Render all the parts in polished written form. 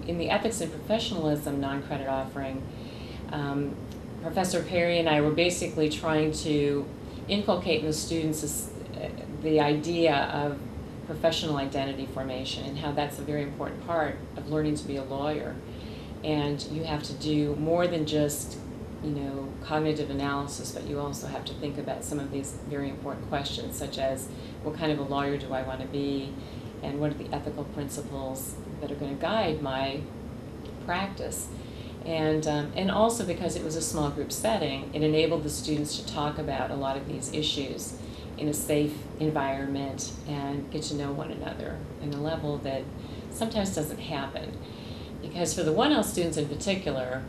in the Ethics and Professionalism non-credit offering, Professor Perry and I were basically trying to inculcate in the students the idea of professional identity formation and how that's a very important part of learning to be a lawyer. And you have to do more than just, cognitive analysis, but you also have to think about some of these very important questions, such as what kind of a lawyer do I want to be, and what are the ethical principles that are going to guide my practice. And also because it was a small group setting, it enabled the students to talk about a lot of these issues in a safe environment and get to know one another in a level that sometimes doesn't happen. Because for the 1L students in particular,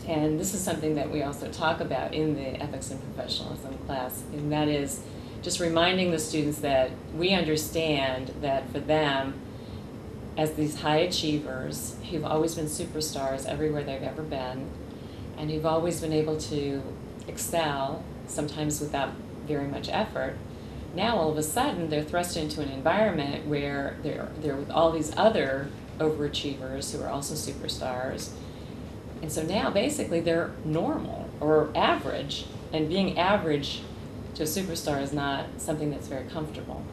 and this is something that we also talk about in the Ethics and Professionalism class, and that is just reminding the students that we understand that for them, as these high achievers who've always been superstars everywhere they've ever been, and who've always been able to excel, sometimes without very much effort, now all of a sudden they're thrust into an environment where they're with all these other overachievers who are also superstars. And so now basically they're normal or average, and being average to a superstar is not something that's very comfortable.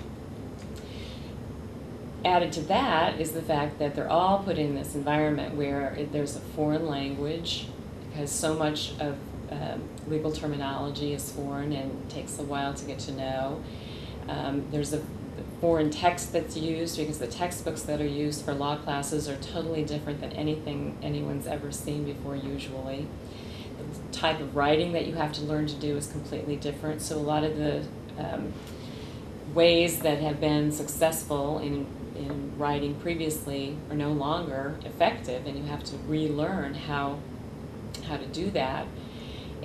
Added to that is the fact that they're all put in this environment where there's a foreign language, because so much of legal terminology is foreign and takes a while to get to know. There's a foreign text that's used, because the textbooks that are used for law classes are totally different than anything anyone's ever seen before usually. The type of writing that you have to learn to do is completely different, so a lot of the ways that have been successful in writing previously are no longer effective, and you have to relearn how to do that.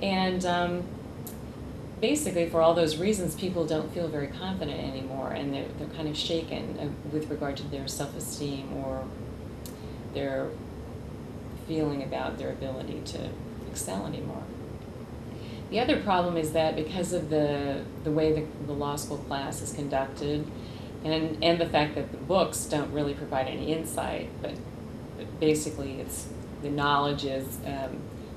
And basically, for all those reasons, people don't feel very confident anymore, and they're kind of shaken with regard to their self-esteem or their feeling about their ability to excel anymore. The other problem is that because of the way the law school class is conducted, and the fact that the books don't really provide any insight, but basically the knowledge is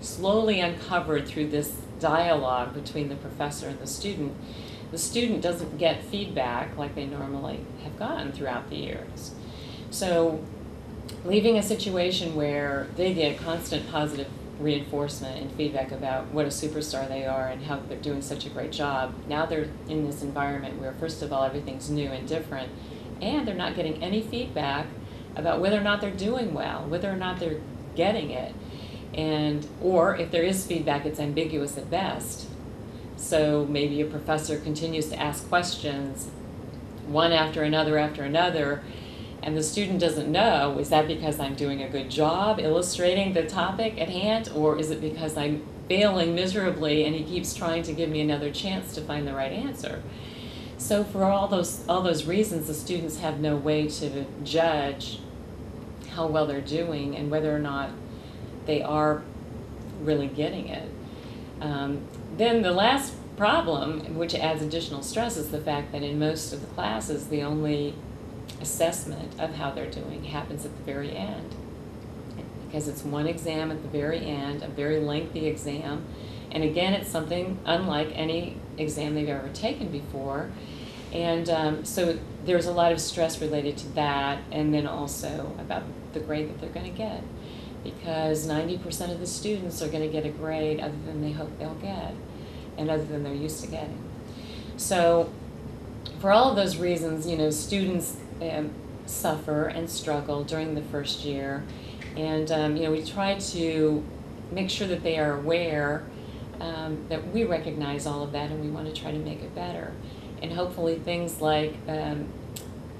slowly uncovered through this dialogue between the professor and the student doesn't get feedback like they normally have gotten throughout the years. So leaving a situation where they get constant positive reinforcement and feedback about what a superstar they are and how they're doing such a great job, now they're in this environment where, first of all, everything's new and different, and they're not getting any feedback about whether or not they're doing well, whether or not they're getting it. Or if there is feedback, it's ambiguous at best. So maybe a professor continues to ask questions one after another, and the student doesn't know, is that because I'm doing a good job illustrating the topic at hand, or is it because I'm failing miserably and he keeps trying to give me another chance to find the right answer? So for all those reasons, the students have no way to judge how well they're doing and whether or not they are really getting it. Then the last problem, which adds additional stress, is the fact that in most of the classes, the only assessment of how they're doing happens at the very end, because it's one exam at the very end, a very lengthy exam, and again, it's something unlike any exam they've ever taken before, and so there's a lot of stress related to that, and then also about the grade that they're going to get, because 90% of the students are going to get a grade other than they hope they'll get, and other than they're used to getting. So for all of those reasons, students suffer and struggle during the first year, and we try to make sure that they are aware that we recognize all of that, and we want to try to make it better. And hopefully things like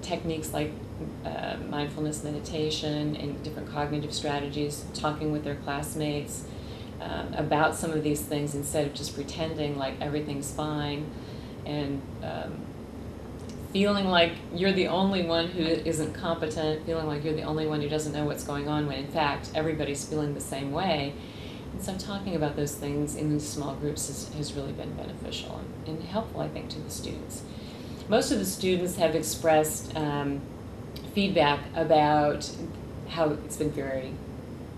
techniques like mindfulness meditation and different cognitive strategies, talking with their classmates about some of these things instead of just pretending like everything's fine and feeling like you're the only one who isn't competent, feeling like you're the only one who doesn't know what's going on, when in fact everybody's feeling the same way. And so talking about those things in these small groups has really been beneficial and helpful, I think, to the students. Most of the students have expressed feedback about how it's been very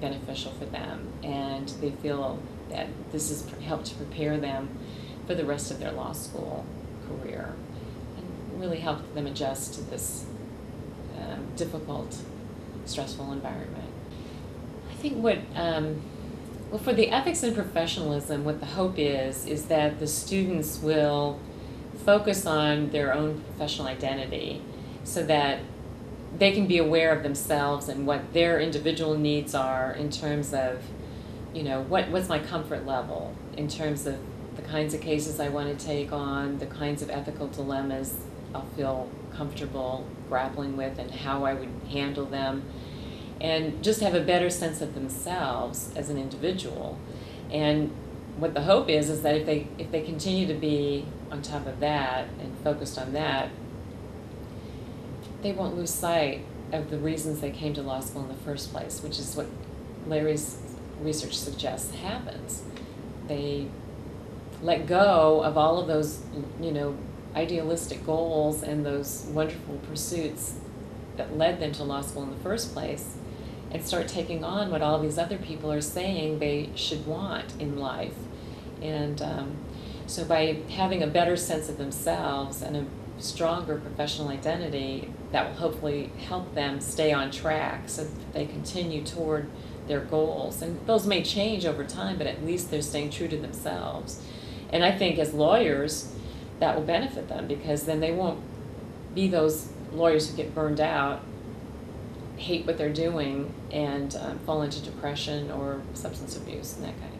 beneficial for them, and they feel that this has helped to prepare them for the rest of their law school career and really helped them adjust to this difficult, stressful environment. I think well, for the ethics and professionalism, what the hope is that the students will focus on their own professional identity so that they can be aware of themselves and what their individual needs are in terms of, what's my comfort level in terms of the kinds of cases I want to take on, the kinds of ethical dilemmas I'll feel comfortable grappling with and how I would handle them, and just have a better sense of themselves as an individual. And what the hope is that if they continue to be on top of that and focused on that, they won't lose sight of the reasons they came to law school in the first place, which is what Larry's research suggests happens. They let go of all of those, idealistic goals and those wonderful pursuits that led them to law school in the first place, and start taking on what all these other people are saying they should want in life. And so by having a better sense of themselves and a stronger professional identity, that will hopefully help them stay on track so that they continue toward their goals. And those may change over time, but at least they're staying true to themselves. And I think as lawyers, that will benefit them, because then they won't be those lawyers who get burned out, hate what they're doing, and fall into depression or substance abuse and that kind of